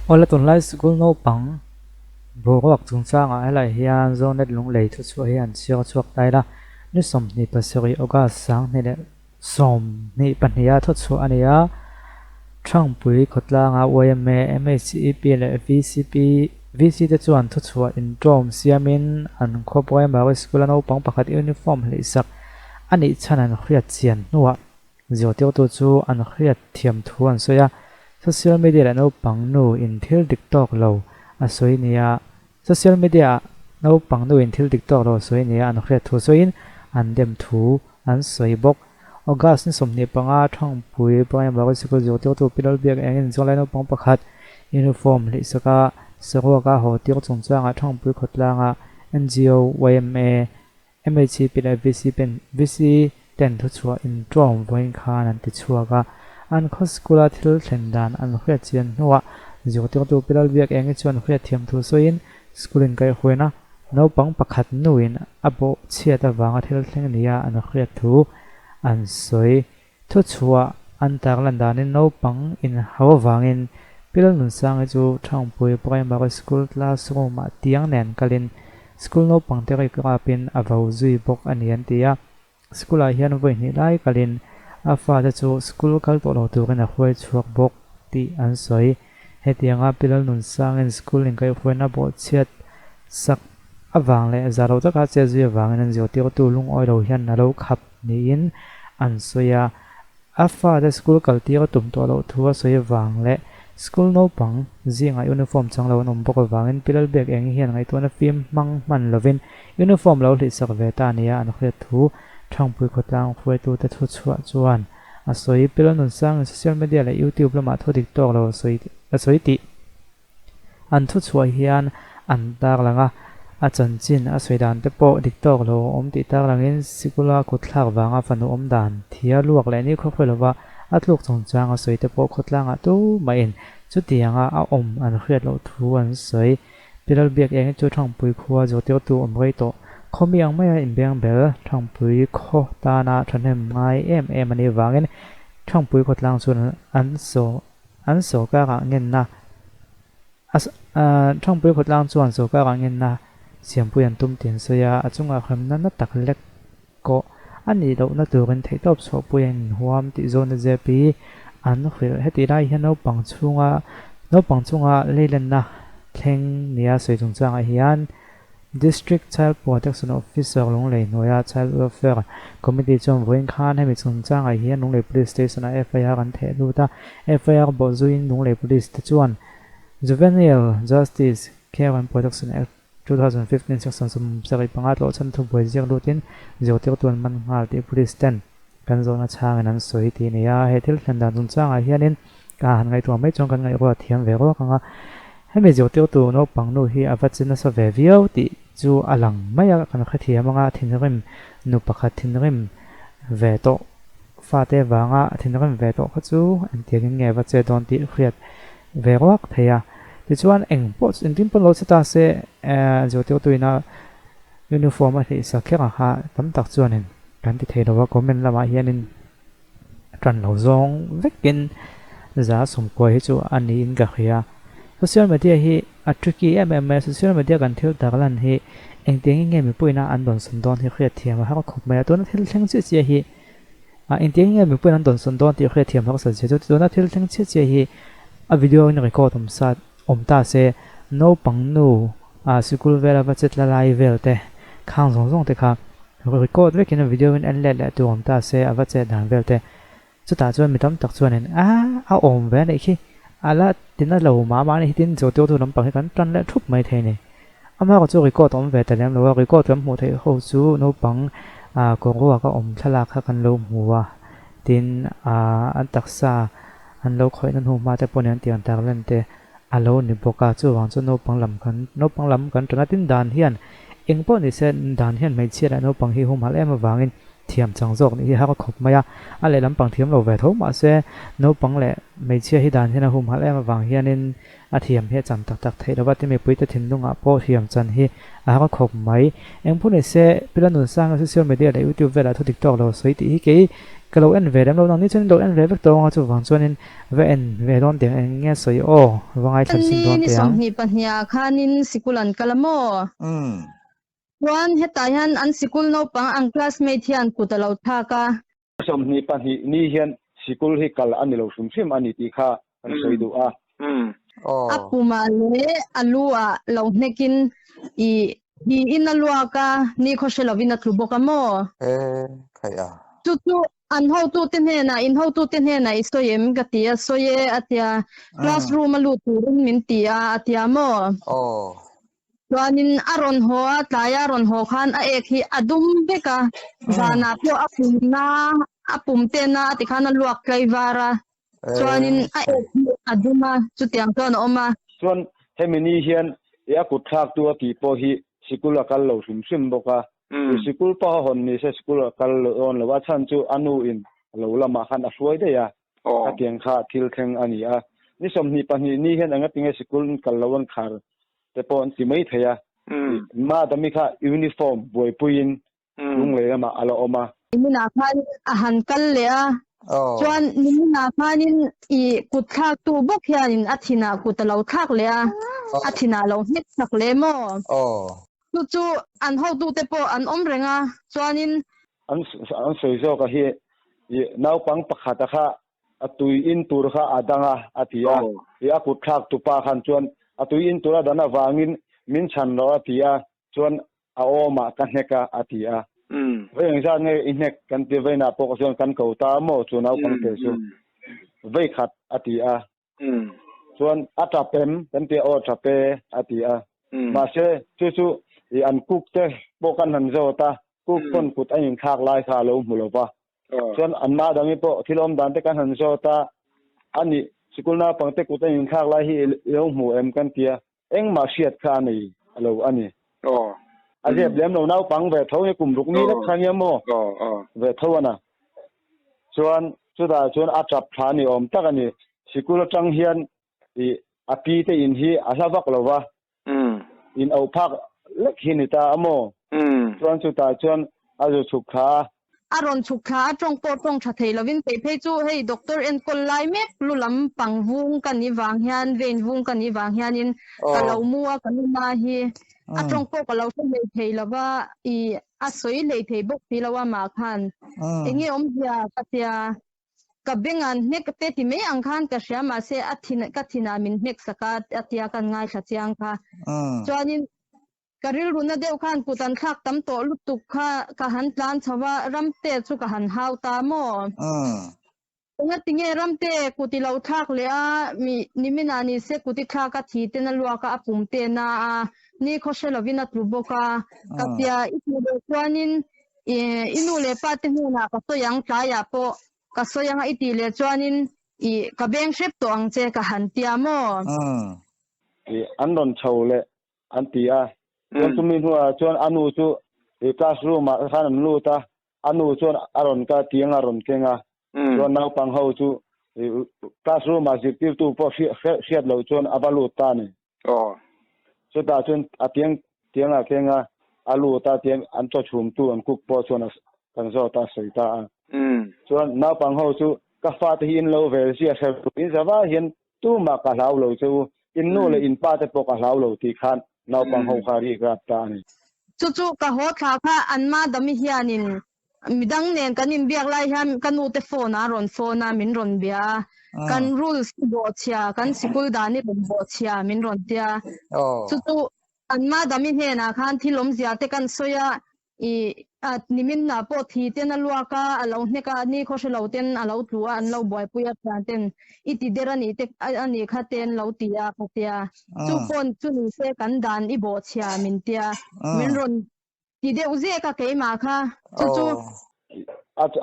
Ola tunlai school no pang buwak chungchang a helai hian zonet lung lei thu chu hian chiang chuak tai la ni som ni pasari oga sang ni le som ni pahnia thu chu ania thangpui khotla nga OMA MHCEP le VCP VC te chuan thu chu in drom siamin an khopoi ma school no pang pakhat uniform le sak ani chanan khriat chian nuwa ziotiu tu chu an khriat thiam thuan soya social media la no pang nu in thil tiktok lo a soi nia social media no pang nu in thil tiktok lo soi nia an khriat thu soin an dem thu an soi bok august ni somni panga thangpui pangai ma school ziotiu tu pilal biak engin zolai no pang pakhat uniform le saka saroka ho tiok chungchanga thangpui khotlanga NGO YMA MHCP le VC ten thu chua in drom voin khan an ti chuaka an kho skula thil thlendan an khriat chian nuwa ziotiu tu pilal biak engi chuan khriat thiam thu soin skulin kai huina no pang pakhat nuin abo chiata wanga thil thleng nia an khriat thu an soi thu chua an taklandanin no pang in hawa wangin pilal nun sang chu thangpui primary school classroom a tiang nen kalin school no pang te kai kapin avau zui bok anian tia school a hian voi ni lai kalin afa te chu school kal to lo tu kana khoi chuak bok ti an soi hetianga pilal nun sang in school in kai huina bo chiat sak awang le zaro taka che zui awang in ziotiu tu lung oi lo hian na lo khap ni in an soya afa the school kal ti tum to lo thua soi awang le school no pang zinga uniform changlo nom bok awangin pilal bek eng hian ngai to na film mang man lovin uniform lo hli sak ve ta nia an khret thu thangpui khotlang khoi tu te thu chua chuan a soi pilal nun sang social media le YouTube lama tho tiktok lo soi ti an thu chua hian an tak langa a chanchin a soidan te po tiktok lo om ti tak langin sikula khutlak wanga fanu om dan thia luak le ni kho kholowa atluk chungchang a soi te po khotlanga tu main chutianga a om an khriat lo thu an soi pilal biak eng chu thangpui khuwa jotiu tu om rei to khomi ang maya in beng bel thangpui kho ta na thanem ngai em ani wangin thangpui khotlang chun an so ka ga ngen na thangpui khotlang chuan so ka ga ngen na siampui an tum tin soya achunga khamna na taklek ko ani lo na turin theitop so puin huam ti zone jepi an khil heti rai hiano pangchunga leilan na thleng nia soitung changa hian District Child Protection Officer Longlei Noya Child Welfare Committee Chom Voin Khan hemi chungchang a hian Longlei Police Station a FIR an the luta FIR bo zuin Longlei Police te chuan Juvenile Justice Care and Protection Act 2015 section sum sari pangat lo chan thu boi jiang lutin ziotiu tuan man ngal ti police ten kan zona chang an soi ti nia hetil thandan chungchang a hianin ka han ngai tu mai chong kan ngai ro thiam ve ro kanga hemi ziotiu tu no pangnu hi avachina sa ve viau ti chu alang maya kan khathia manga thinrim nu pakhat thinrim ve to fa te wanga thinrim ve to khachu an tiangin nge wa che don ti khriat ve rok theya ti chuan eng pots in tin pon lo chata se ziotiu tuina uniform a hi sakhera ha tam tak chuanin kan ti thei lawa comment lama hianin tran lo zong vekin za som ko hi chu ani in ga khia social media hi a tricky social media kan thil taklan hi engteng nge mi puina an don son don hi khriat thiam ha khop mai to na thil thleng chi chi hi a engteng nge mi puina an don son don ti khriat thiam ha sa che to na thil thleng chi chi hi a video in record om ta se no pang nu a school vela ba chet la lai vel te khang zong te kha record ve kin video in an le tu om ta se a ba che dan vel te chu ta chuan mi tam tak chuan a om ve nei khi ala tin lo ma ni tin zo tu lam pang kan tran le thup mai the ni ama ko chu record om ve ta lem lo record kam mu the ho chu no pang a ko ro ka om thala kha kan lo muwa tin an taksa an lo khoi nan hu ma te pon an tian tak len te alo ni boka chu wang chu no panglam kan tana tin dan hian engpo ni se dan hian mai chia no pang hi hum hal em wangin เทียมจังจอกนี่ฮักขบมายาอะไรลำปังเทียมเราเวทมาเสโนปังแหละไม่เชื่อให้ดานที่น่าหุ่มฮัลแอมาวางเฮียนินอาเทียมเฮจันตักไทยแล้วว่าที่ไม่ปุ้ยจะทิ้งตรงอ่ะโปเทียมจันเฮฮักขบไหมเอ็งพูดในเสเป็นหนุนสร้างโซเชียลมีเดียในยูทูบเวลาทุกทิกตอกเราสวยตีกี่ก็เราเอ็นเวดเราตอนนี้ฉันเราเอ็นเวดตัวเราจะวางส่วนนี้เวเอ็นเวดอนเดียงเอ็งเงี้ยสวยโอ้วางไอ้ทันสินดอนเดียงนี่สมหีปัญญาคานินสิกุลันกะละโมวันเฮตายันอันสิกุลโนปังอังคลาสเมทิอันกุตะเลาทากาสมนี่ปัญหานี่เห็นสิกุลฮิกัลอันนี้เราสุ่มซิมอันนี้ตีข้าอันสวยดูอัปปุมาเลอลัวเราเนกินอีอินลัวกานี่เขาเชลวินัทลุบกะโมใครอ่ะจุอันเฮาตูเตนเฮนะอินเฮาตูเตนเฮนะอิสโตเยมกะติยาโซเยอะติยาคลาสรูมลูตูรุนมินติยาอะติยาโมTuanin aron ho taya aron ho khan a ek hi adum beka zana po apum te na ati khana luak kai vara tuanin a ek hi aduma chutiang ton oma tuan hemini hian ya ku thak tu ti po hi sikula kal lo sum sim boka sikul pa hon ni se sikula kal on lo wa chan chu anu in lo lama khan a suai de ya atiang kha thil theng ani a ni som ni pa ni hian anga pinga sikul kal lawon kharแต่พอสิไม่เทียมาดมิค่ะยูนิฟอร์มบวยปุยินลุงเลยมาอะไรออกมานี่นาพันอาหารกันเลยอ่ะจวนนี่นาพันอีกุดทักตูบกยานินอาทินากุดเราทักเลยอ่ะอาทินาเราเฮ็ดสักเลยมั้งจู่อันเฮาดูแต่พออันอมเรงอ่ะจวนนินอันสวยๆก็เฮียน้าปังปักขัดค่ะตุยอินตูร์ค่ะอาดังอ่ะอาทิยาอีกุดทักตูปาขันจวนatu in tura dana wangin min chan lo atia chuan a oma kan heka atia ve engza nge inek kan ti ve na po chuan kan ko ta mo chuan au kan te su ve khat atia chuan ata pem kan ti o thape atia ma se chu i an kuk te po kan han zo ta kuk kon kut ain khak lai kha lo mu lo pa chuan an ma dami po thilom dan te kan han zo ta ani sikulna pangte kuta in khak lai hi lo mu em kan tia eng ma siat kha nei alo ani aje blem no nau pang ve thau ni kum ruk ni la khanya mo ve thawana chuan chuan a chap tha ni om tak ani sikul tang hian i api te in hi asawak lowa in au phak lek hin ta amo chuan azu chukha aron chukha trong po trong tha thei lovin pe phei chu hei doctor en kol lai mek lulam pangvung kan ni wang hian vein vung kan ni wang hian in kalau mua kan na hi a trong po kalau se thei lawa I a soi le thei bok ti lawa ma khan engi om hia katia kabengan nek te ti me ang khan ka sha ma se athina min nek sakat atia kan ngai khachiang kha chuanin karil runa deuh khan putan thak tam to lutuk kha ka han tlan chawa ramte chu ka han hau ta mo nga tinge ramte kuti lo thak le a mi nimina ni se kuti thak ka thi te na lua ka apum te na a ni khoshelovina truboka ka pia isu de chuanin inu le pa te hu na ka so yang tla ya po ka so yang iti le chuanin I ka beng shep to ang che ka han tia mo an don chole an tia chuan tumin huwa chuan anu chu classroom ma khan lu ta anu chuan aron ka tiang aron kenga chuan nau pang ho chu classroom ma ziktir tu po hriat lo chuan abalu ta ni chu ta chuan atiang a kenga alu ta tiang an cho chhum tu an kuk po chuan kan zo ta sei ta chuan nau pang ho chu ka fa te hin lo vel sia se in zawa hian tu ma ka lau lo chu in nu le in pa te po ka lau lo ti khan nau pang ho khari ka ta ni chu ka ho tha kha anma dami hianin midang nen kanin biak lai hian kanu te phone a ron phone a min ron bia kan rules bo chia kan sikul dani bo chia min ron tia chu anma dami he na khan thilom zia te kan soya I nimin na po thi te na luaka alo hneka ni khoshelo ten alo tlua an lo boy puya ten iti derani te ani khaten lo tia khatia chu pon chu ni se kan dan I bo chia min tia min ron ti de uze ka ke ma kha chu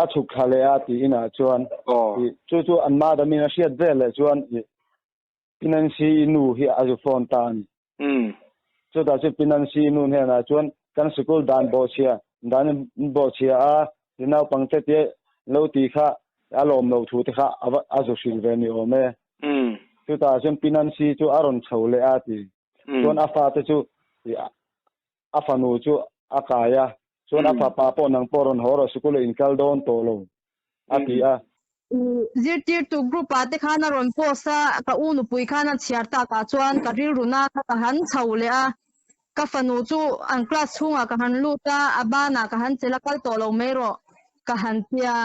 a chuk khale a ti ina chuan chu an ma da min a hriat vel chuan pinansi nu hi azu phone tan chu da chu pinansi nu he na chuan kan school dan bo chia a ที่น่าปังเตะเราตีค่ะอารมณ์เราถูกที่ค่ะอาจุสิลเวนิโอเมจุดตาจนพินันซีจูอารมณ์เฉลยอาทิจนอาฟาเตจูอาฟานูจูอากายะจนอาฟาปาปอนังปอรอนหอรสกุลอินคัลโดนโตโลอาทิอาzirtir tu group ate khana ron posa ka unu pui khana chiarta ka chuan ka ril runa kha ka han chhaule a ka fanu chu an class chunga ka han luta abana ka han chela kal to lo mero ka han tia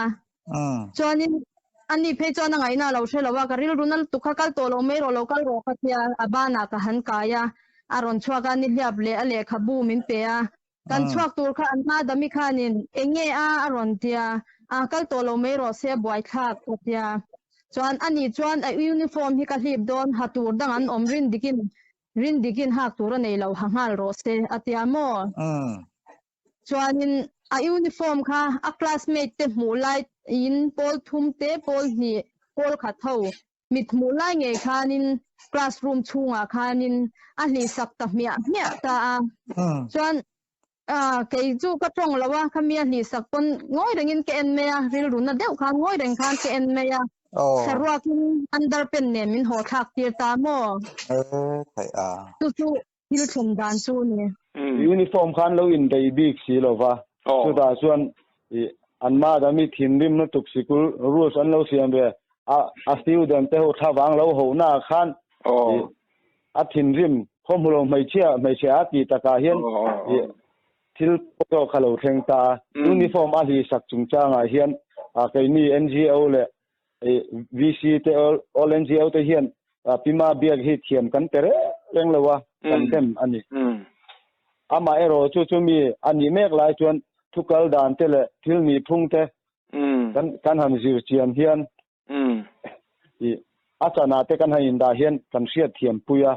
chuanin ani phe chuan ngai na lo thela wa ka ril runa tu kha kal to lo mero lo kal ro kha tia abana ka han kaya aron chua ka ni liap le ale kha bu min pe a kan chuak tur kha an ma dami khanin enge a aron tia kal to lo mero se boy thak tia chuan ani chuan a uniform hi ka hlip don hatur dang an om rin dikin hak tur nei lo hangal ro se atia mo chuanin a uniform kha a classmate te mu lai in pol thum te pol ni pol kha tho mit mu lai nge khanin classroom chunga khanin a hli sak ta mia ta chuan cái chú cái trong là wa khamia ni sakpon ngoi rengin ke en meya ril runa deu khan ngoi reng khan ke en meya sarwa kin underpen ne min ho thak tir ta mo thầy à chu hil thum dan chu ni uniform khan lo in dei big si lo wa chu da chuan an ma da mi thin rim no tuk sikul rules an lo siam be a student te ho thawang lo ho na khan a thin rim khom lo mai chia ti ta ka hian til to khalo theng ta uniform a hi sak chung changa hian kai ni NGO le VC te all NGO te hian pima biak hi thiam kan tere leng lawa kan dem ani ama ero chu mi ani mek lai chuan thukal dan te le thil ni phung te kan ham zir chiam hian achana te kan hain da hian kan hriat thiam puya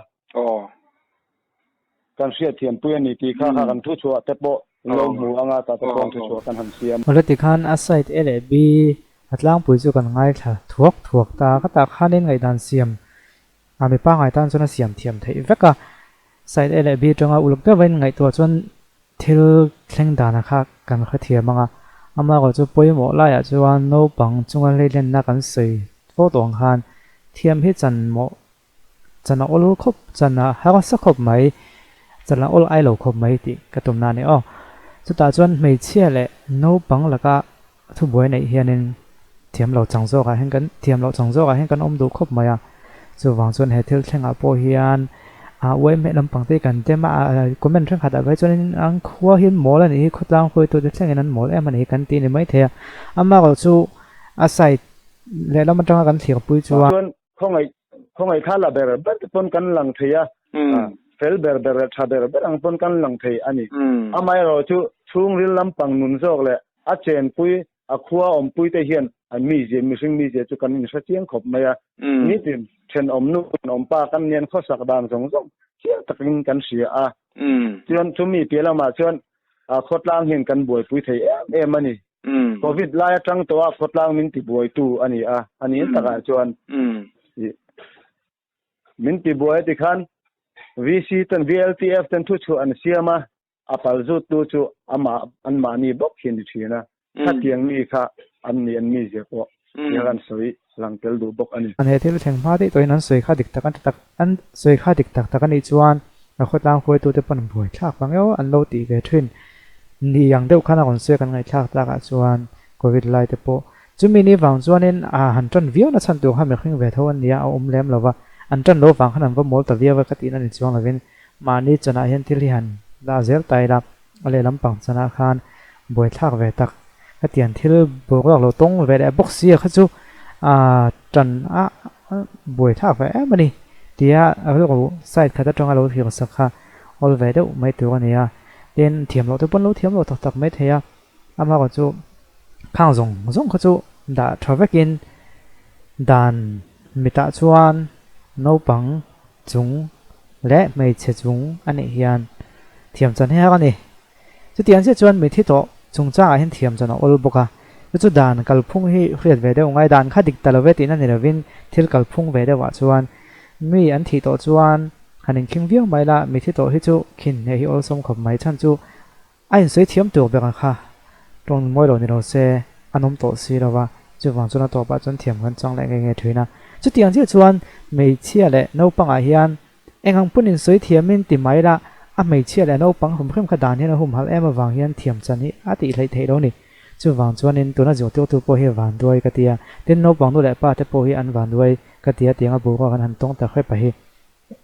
kan hriat thiam puya ni ti kha kan thu chua te po lo mu anga ta te pon thu chua kan ham siam olati khan aside ele bi atlang pui chu kan ngai tha thuak ta ka ta khanin ngai dan siam ami pa ngai tan chuna siam thiam thei veka side ele bi tanga uluk ta wen ngai to chon thil thleng dana kha kan kha thiam anga ama ko chu poimo la ya chuan no pang chunga leilen na kan sei pho tong khan thiam hi chan mo chana ol khop chana ha sa khop mai chana ol ai lo khop mai ti ka tum na ne chu ta chuan mei chia le no pang la ka thu boi nei hianin thiam lo changzo ka hen kan thiam lo changzo ka hen kan om du khop maya chu wang chuan he thil thenga po hian wei me lam pang te kan te ma comment thang khata vai chuan ang khua hin mol ani khutlang khoi to te thleng an mol em ani kan ti ni mai the ama ko chu asai le lam tang kan thiak pui chu chuan khongai kha la ber bet pon kan lang thia fel ber tha ber ang pon kan lang thei ani amai ro chu chung ril lam pang nun jok le a chen pui a khua om pui te hian an mi je mi sing mi je chu kan in sa chiang khop maya ni tin chen om nu om pa kan nen kho sak dang jong chiang takin kan sia chuan chu mi pela ma chuan khotlang hin kan boi pui thei em ani covid la atang to khotlang min ti boi tu ani ani taka chuan min ti boi ti khan VC tan VLTF tan thu chu an siama apal zu tu chu ama an mani bok hin thina thatiang mi kha an ni an mi je ko yagan soi langtel du bok ani an he thil theng ma ti toin an soi kha dik tak an soi kha dik tak ani chuan a khotlang khoi tu te pan boi thak bangyo an lo ti ve thin ni yang deuh khana kon se kan ngai thak ta ka chuan covid lai te po chumi ni wang chuanin han ton view na chan tu ha me khring ve tho an nia om lem lova an ton lo wang khanan va mol ta via va katin an chuang lovin mani chana hian thil han la zel tai la ale lampang chana khan boi thak ve tak katian thil bok lo tong ve le box sia kha chu tan boi thak ve mani tia a lo side kha ta tonga lo thir sakha ol ve deuh mai tu ania den thiam lo te pon lo thiam lo tak tak mai theya ama ko chu khang zong kha chu da travekin dan mita chuan no pang chung le mei che chung ani hian thiam chan he ani chu tian se chuan mi thi to chung cha a hin thiam chan ol boka chu dan kalphung hi hriat ve deuh ngai dan kha dik talove tin ani rovin thil kalphung ve dewa chuan mi an thi to chuan hanin king viau mai la mi thi to hi chu khin ne hi ol som khop mai chan chu ai soi thiam tur be kha trong mỗi đồ này đồ xe anh ông tổ xí đâu và chú vàng chú nó tổ ba chân thiểm gần trong lại nghe thuyền na chú tiếng chứ chuan mấy chia lệ nấu bằng à hiền anh hằng phun in suy thiểm min tìm máy ra mấy chia lệ nấu bằng hôm khăm khát đàn hiền hôm hal em vàng hiền thiểm chân hi tỷ lấy thế đó nè chú vàng chuan in tụi nó dùng tiêu po hi vàng đuôi cái tia tên nấu bằng đuôi lại pa te po hi ăn vàng đuôi cái tia tiếng abu có hắn tông ta khép hi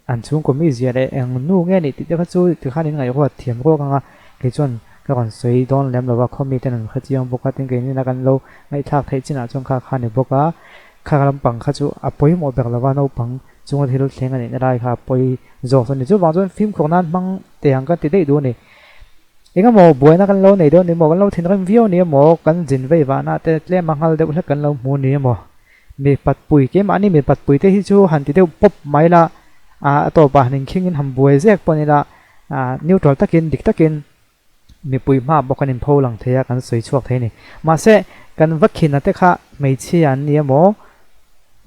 anh chung có mấy gì đấy anh nu nghe này thì cái chú từ khai đến ngày qua thiểm có cái chuan cái còn suy đón làm là khôngมีแต่นั่นคือยังบกติงเกนี่นักกันโลไม่ทักเทจินะจงข้าขันบกะข้าลำปังข้าจูอภัยหมดแบบละว่าโนปังจงที่รู้เสียงกันนี่ได้ค่ะปอยจบส่วนนี้จู่บางส่วนฟิล์มของนั้นบางแต่ยังก็ติดได้ดูนี่เองก็หมอบ่อยนักกันโลในเดือนนี้หมอกันโลทิ้งกันวิวนี่หมอกันจินไว้ว่าน่าแต่เล่มังฮัลเดี๋ยวเล่กันโลมูนี่หมอมีปัดปุ๋ยเกมอันนี้มีปัดปุ๋ยที่จู่หันติดเดียวปุ๊บไม่ละตัวป่าหนึ่งคิงกินทำบ่อยแจกปนนี่ละนิวทรัลตะกินดิกตะกินมีปุ๋ยมาบอกกันอินโพหลังเทียกันสวยชวกเทนี่มาเสกันวัคคินนั่นเตค่ะไม่เชี่ยอันนี้หมอ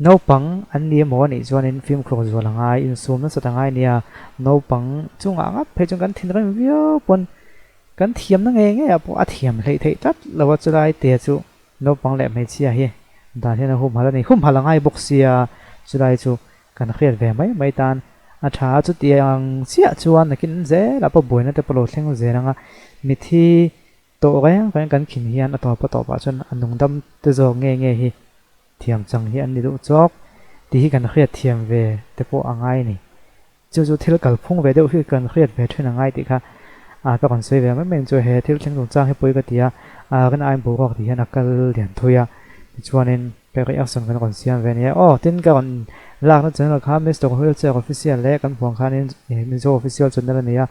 โนปังอันนี้หมอนี่จวนอินฟิล์มครองจวนหลังไงอินซูมนั่นสุดหลังไงเนี่ยโนปังจุงอ่างเพจจุงกันทิ้งกันวิวปนกันเทียมนั่งเองเนี่ยพวกเทียมเลยเทจัดเราว่าจะได้เตียจูโนปังแหละไม่เชี่ยเฮด่านที่เราหุ่มหาแล้วนี่หุ่มหาหลังไงบุกเสียจะได้จูกันเครียดแหวไหมไม่ตานอาชาจุดยังเสียจวนนักกินเจ้แล้วพอบ่อยนั่นแต่ปลดเส้นเจ้านะมิที่โตแรงกันขินเฮียนต่อปะจนอันนุ่งดำตัวจงเงี้ยฮีเทียมจังเฮียนนี่ดูจอกที่กันเครียดเทียมเวแต่พวกอ่างไงนี่จู่ที่เรากัลพุ่งเวเดียวคือกันเครียดเวทุนอ่างไงติค่ะไปก่อนสวยเวไม่เป็นจู่เหตุที่เชิงตรงจ้างให้ปุ้ยก็ตีกันไอ้บุกออกที่นักการเรียนทุยชวนเองไปก็ยังส่งกันก่อนเสียงเวนี่ทิ้งกันลากนั่นจนเราข้ามมิสต์ของเฮลเจอร์ออฟฟิเชียลและกันพวงข้านี่มิสต์ออฟฟิเชียลจนนั่นเนี่ย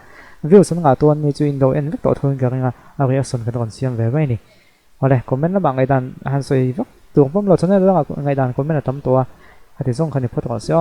วิวสนงาตัวนี้จูอินโดเอ็นวิกตัวทุนกันงาเอาเรียกส่งกันก่อนเสียงเวไว้นี่เอาเลยคอมเมนต์ระหว่างไอ้ดันฮันสวยตัวผมเราชนะเรื่องไอ้ดันคอมเมนต์ตั้มตัวให้ที่ส่งคันนี้พูดก่อนเสีย